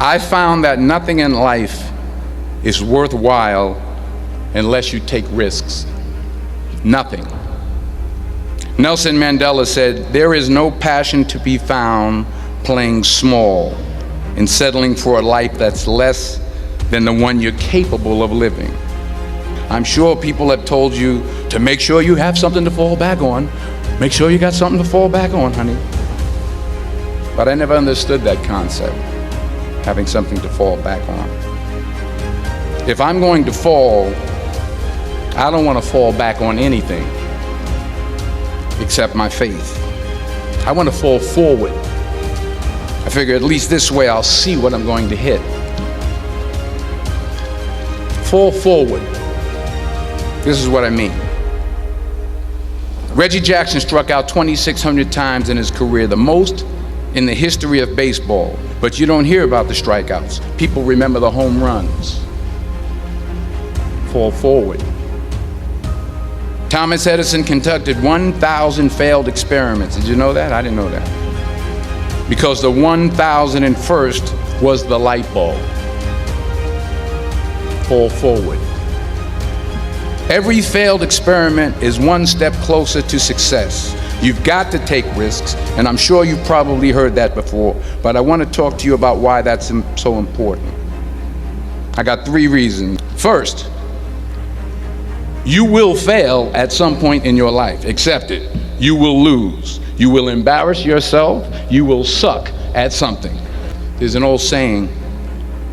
I found that nothing in life is worthwhile unless you take risks. Nothing. Nelson Mandela said, "There is no passion to be found playing small and settling for a life that's less than the one you're capable of living." I'm sure people have told you to make sure you have something to fall back on. Make sure you got something to fall back on, honey. But I never understood that concept, having something to fall back on. If I'm going to fall, I don't want to fall back on anything except my faith. I want to fall forward. I figure at least this way I'll see what I'm going to hit. Fall forward. This is what I mean. Reggie Jackson struck out 2,600 times in his career, the most in the history of baseball. But you don't hear about the strikeouts. People remember the home runs. Fall forward. Thomas Edison conducted 1,000 failed experiments. Did you know that? I didn't know that. Because the 1,001st was the light bulb. Fall forward. Every failed experiment is one step closer to success. You've got to take risks, and I'm sure you've probably heard that before, but I want to talk to you about why that's so important. I got 3 reasons. First, you will fail at some point in your life. Accept it. You will lose. You will embarrass yourself. You will suck at something. There's an old saying,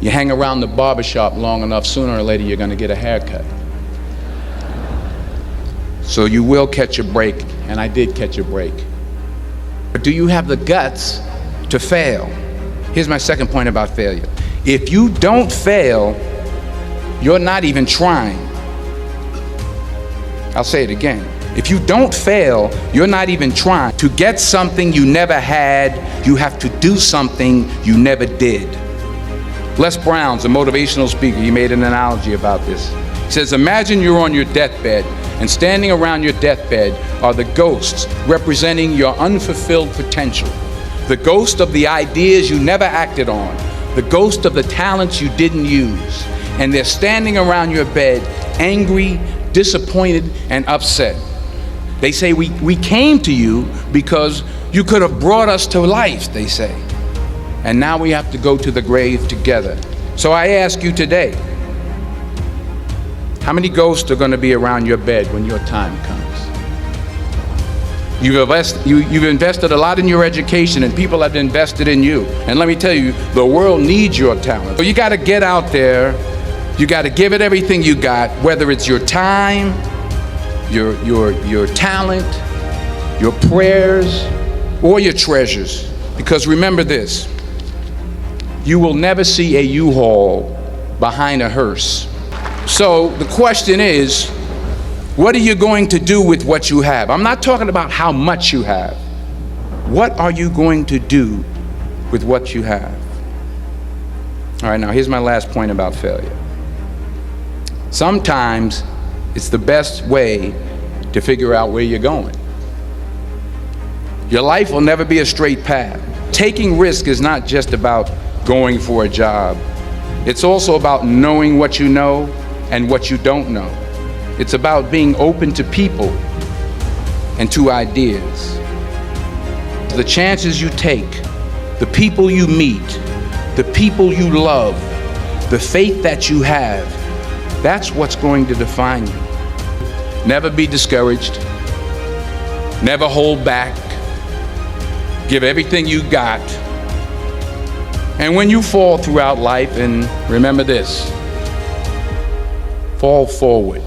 you hang around the barbershop long enough, sooner or later you're going to get a haircut. So you will catch a break, and I did catch a break. But do you have the guts to fail? Here's my second point about failure. If you don't fail, you're not even trying. I'll say it again. If you don't fail, you're not even trying. To get something you never had, you have to do something you never did. Les Brown's a motivational speaker. He made an analogy about this. He says, imagine you're on your deathbed, and standing around your deathbed are the ghosts representing your unfulfilled potential. The ghost of the ideas you never acted on. The ghost of the talents you didn't use. And they're standing around your bed, angry, disappointed, and upset. They say, we came to you because you could have brought us to life, they say. And now we have to go to the grave together. So I ask you today, how many ghosts are going to be around your bed when your time comes? You've invested a lot in your education, and people have invested in you. And let me tell you, the world needs your talent. So you got to get out there. You got to give it everything you got, whether it's your time, your talent, your prayers, or your treasures. Because remember this, you will never see a U-Haul behind a hearse. So the question is, what are you going to do with what you have? I'm not talking about how much you have. What are you going to do with what you have? All right, now here's my last point about failure. Sometimes it's the best way to figure out where you're going. Your life will never be a straight path. Taking risk is not just about going for a job. It's also about knowing what you know and what you don't know. It's about being open to people and to ideas. The chances you take, the people you meet, the people you love, the faith that you have, that's what's going to define you. Never be discouraged. Never hold back. Give everything you got. And when you fall throughout life, and remember this, fall forward.